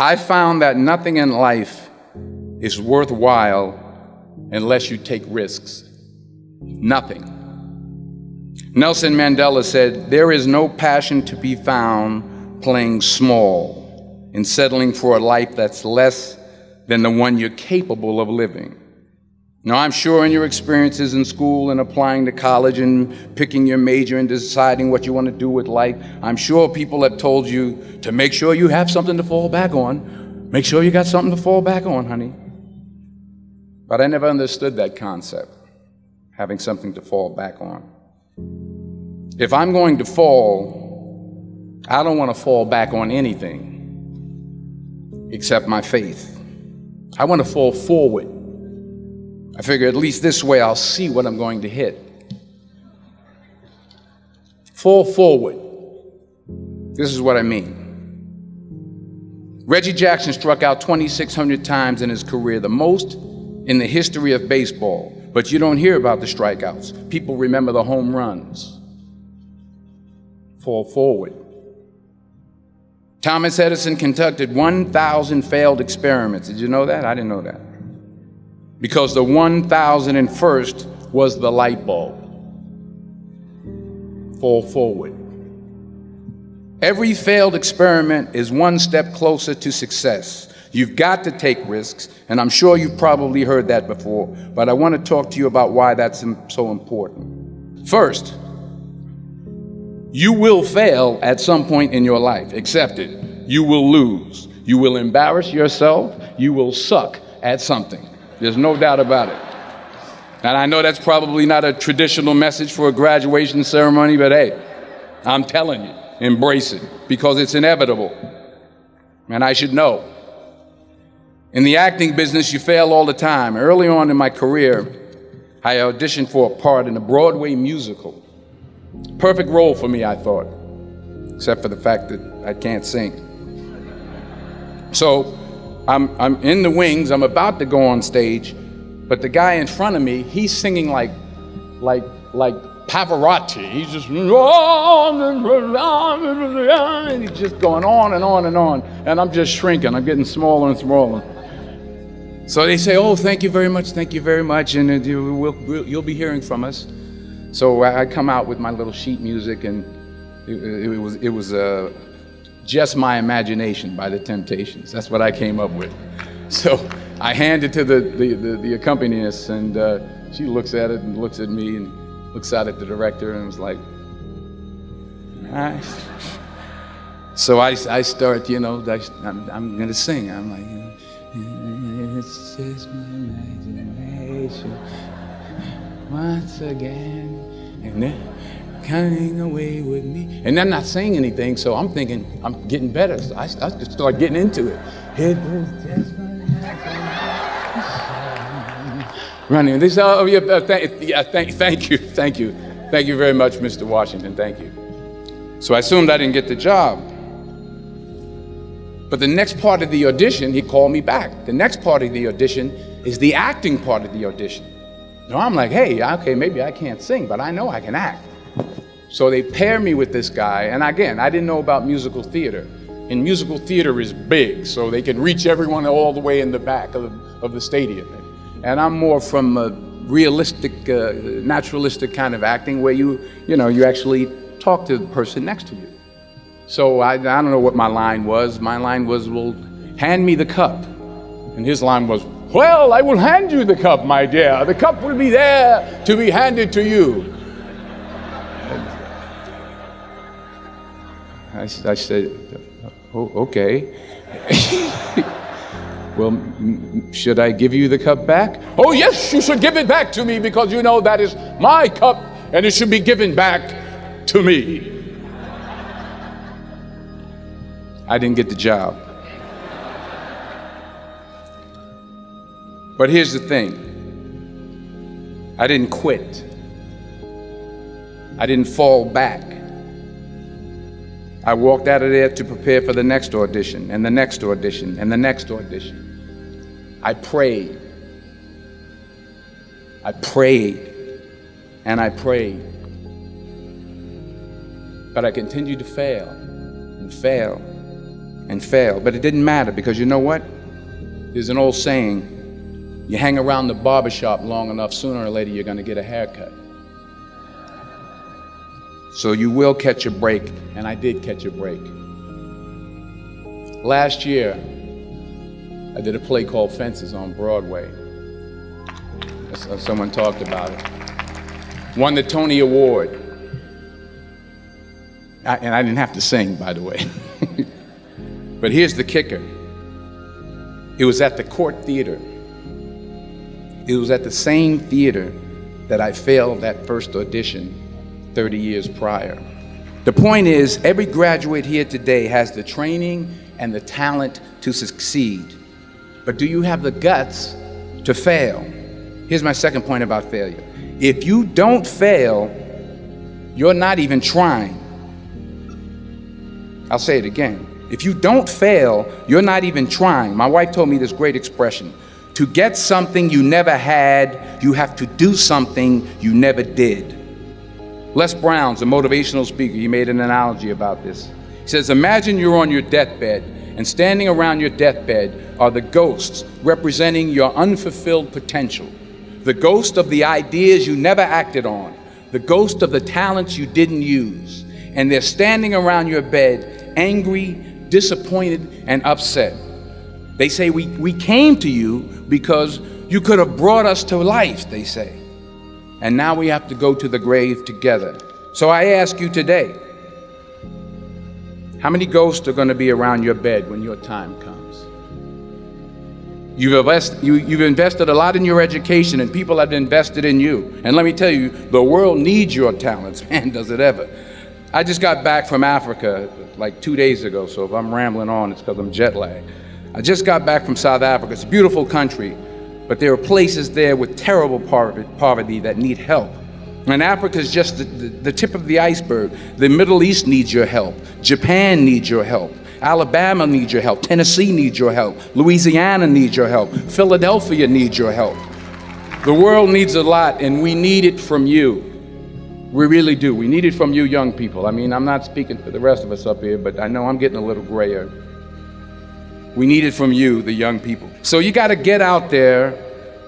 I found that nothing in life is worthwhile unless you take risks. Nothing. Nelson Mandela said, "There is no passion to be found playing small and settling for a life that's less than the one you're capable of living." Now, I'm sure in your experiences in school and applying to college and picking your major and deciding what you want to do with life, I'm sure people have told you to make sure you have something to fall back on. Make sure you got something to fall back on, honey. But I never understood that concept, having something to fall back on. If I'm going to fall, I don't want to fall back on anything except my faith. I want to fall forward. I figure at least this way I'll see what I'm going to hit. Fall forward. This is what I mean. Reggie Jackson struck out 2,600 times in his career, the most in the history of baseball. But you don't hear about the strikeouts. People remember the home runs. Fall forward. Thomas Edison conducted 1,000 failed experiments. Did you know that? I didn't know that. Because the 1,001st was the light bulb. Fall forward. Every failed experiment is one step closer to success. You've got to take risks, and I'm sure you've probably heard that before, but I want to talk to you about why that's so important. First, you will fail at some point in your life. Accept it. You will lose. You will embarrass yourself. You will suck at something. There's no doubt about it. And I know that's probably not a traditional message for a graduation ceremony, but hey, I'm telling you, embrace it, because it's inevitable. And I should know. In the acting business, you fail all the time. Early on in my career, I auditioned for a part in a Broadway musical. Perfect role for me, I thought, except for the fact that I can't sing. So I'm in the wings, I'm about to go on stage, but the guy in front of me, he's singing like Pavarotti. He's just, and he's just going on and on and on, and I'm just shrinking, I'm getting smaller and smaller. So they say, "Oh, thank you very much, and you'll be hearing from us." So I come out with my little sheet music, and it was Just My Imagination by the Temptations. That's what I came up with. So I hand it to the accompanist, and she looks at it and looks at me and looks out at the director and was like, "All right." So I start, I'm gonna sing. I'm like, "It's just my imagination once again, and then coming away with me." And I'm not saying anything, so I'm thinking I'm getting better. So I just start getting into it. It was just my imagination. Running. They say, "Oh, yeah, thank you very much, Mr. Washington. Thank you." So I assumed I didn't get the job. But the next part of the audition, he called me back. The next part of the audition is the acting part of the audition. Now I'm like, hey, okay, maybe I can't sing, but I know I can act. So they pair me with this guy, and again, I didn't know about musical theater. And musical theater is big, so they can reach everyone all the way in the back of the stadium. And I'm more from a realistic, naturalistic kind of acting where you actually talk to the person next to you. So I don't know what my line was. My line was, "Well, hand me the cup." And his line was, "Well, I will hand you the cup, my dear. The cup will be there to be handed to you." I said, "Oh, okay." "Well, should I give you the cup back?" "Oh, yes, you should give it back to me, because that is my cup and it should be given back to me." I didn't get the job. But here's the thing. I didn't quit. I didn't fall back. I walked out of there to prepare for the next audition, and the next audition, and the next audition. I prayed. I prayed, and I prayed. But I continued to fail, and fail, and fail. But it didn't matter, because you know what? There's an old saying, you hang around the barbershop long enough, sooner or later you're going to get a haircut. So you will catch a break, and I did catch a break. Last year, I did a play called Fences on Broadway. Someone talked about it. Won the Tony Award. And I didn't have to sing, by the way. But here's the kicker. It was at the Court Theater. It was at the same theater that I failed that first audition 30 years prior. The point is, every graduate here today has the training and the talent to succeed. But do you have the guts to fail? Here's my second point about failure. If you don't fail, you're not even trying. I'll say it again. If you don't fail, you're not even trying. My wife told me this great expression. To get something you never had, you have to do something you never did. Les Brown's a motivational speaker. He made an analogy about this. He says, imagine you're on your deathbed, and standing around your deathbed are the ghosts representing your unfulfilled potential. The ghost of the ideas you never acted on. The ghost of the talents you didn't use. And they're standing around your bed, angry, disappointed, and upset. They say, we came to you because you could have brought us to life, they say. And now we have to go to the grave together. So I ask you today, how many ghosts are going to be around your bed when your time comes? You've invested a lot in your education, and people have invested in you. And let me tell you, the world needs your talents. Man, does it ever. I just got back from Africa like 2 days ago, so if I'm rambling on, it's because I'm jet lagged. I just got back from South Africa. It's a beautiful country, but there are places there with terrible poverty that need help. And Africa is just the tip of the iceberg. The Middle East needs your help. Japan needs your help. Alabama needs your help. Tennessee needs your help. Louisiana needs your help. Philadelphia needs your help. The world needs a lot, and we need it from you. We really do. We need it from you young people. I mean, I'm not speaking for the rest of us up here, but I know I'm getting a little grayer. We need it from you, the young people. So you got to get out there.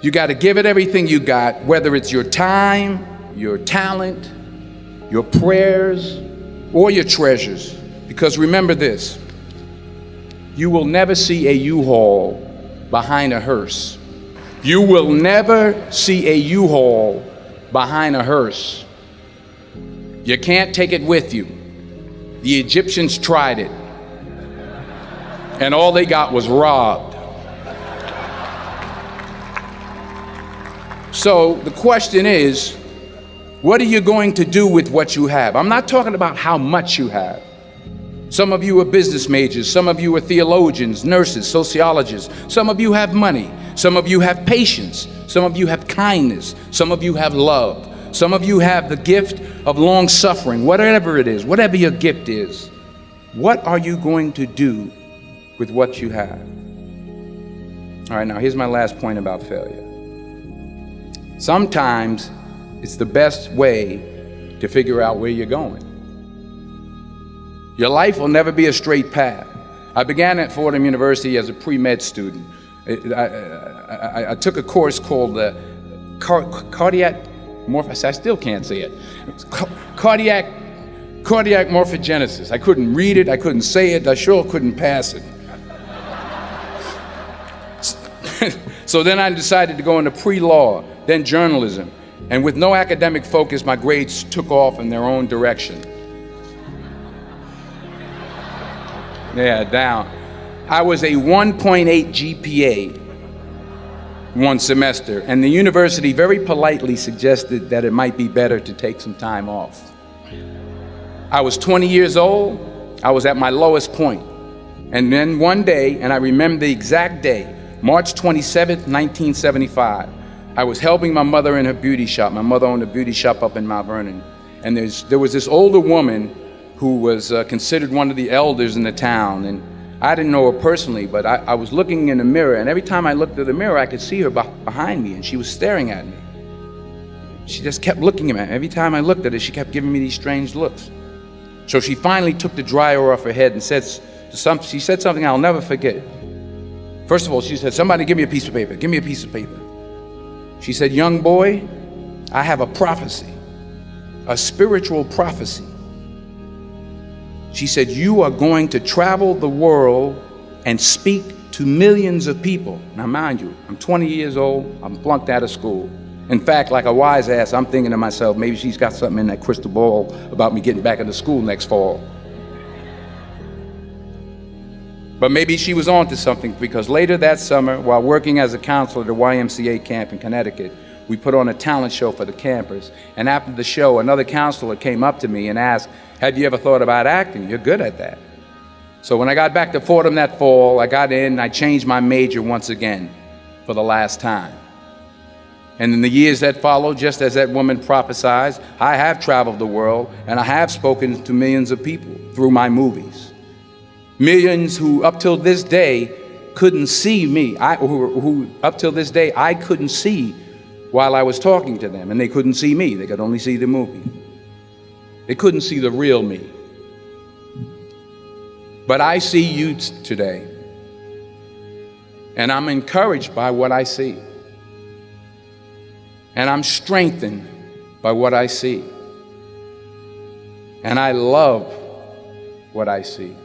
You got to give it everything you got, whether it's your time, your talent, your prayers, or your treasures. Because remember this, you will never see a U-Haul behind a hearse. You will never see a U-Haul behind a hearse. You can't take it with you. The Egyptians tried it, and all they got was robbed. So the question is, what are you going to do with what you have? I'm not talking about how much you have. Some of you are business majors, some of you are theologians, nurses, sociologists. Some of you have money, some of you have patience, some of you have kindness, some of you have love. Some of you have the gift of long suffering, whatever it is, whatever your gift is. What are you going to do with what you have? All right, now here's my last point about failure. Sometimes it's the best way to figure out where you're going. Your life will never be a straight path. I began at Fordham University as a pre-med student. I took a course called cardiac I still can't say it. Cardiac morphogenesis. I couldn't read it, I couldn't say it, I sure couldn't pass it. So then I decided to go into pre-law, then journalism. And with no academic focus, my grades took off in their own direction. Yeah, down. I was a 1.8 GPA one semester, and the university very politely suggested that it might be better to take some time off. I was 20 years old. I was at my lowest point. And then one day, and I remember the exact day, March 27th, 1975, I was helping my mother in her beauty shop. My mother owned a beauty shop up in Mount Vernon. And there was this older woman who was considered one of the elders in the town. And I didn't know her personally, but I was looking in the mirror, and every time I looked at the mirror, I could see her behind me, and she was staring at me. She just kept looking at me. Every time I looked at her, she kept giving me these strange looks. So she finally took the dryer off her head and said, She said something I'll never forget. First of all, she said, somebody give me a piece of paper. Give me a piece of paper. She said, young boy, I have a prophecy, a spiritual prophecy. She said, you are going to travel the world and speak to millions of people. Now, mind you, I'm 20 years old. I'm flunked out of school. In fact, like a wise ass, I'm thinking to myself, maybe she's got something in that crystal ball about me getting back into school next fall. But maybe she was on to something, because later that summer, while working as a counselor at a YMCA camp in Connecticut, we put on a talent show for the campers. And after the show, another counselor came up to me and asked, have you ever thought about acting? You're good at that. So when I got back to Fordham that fall, I got in and I changed my major once again for the last time. And in the years that followed, just as that woman prophesied, I have traveled the world and I have spoken to millions of people through my movies. Millions who up till this day couldn't see me, who up till this day I couldn't see while I was talking to them, and they couldn't see me, they could only see the movie. They couldn't see the real me. But I see you today, and I'm encouraged by what I see. And I'm strengthened by what I see. And I love what I see.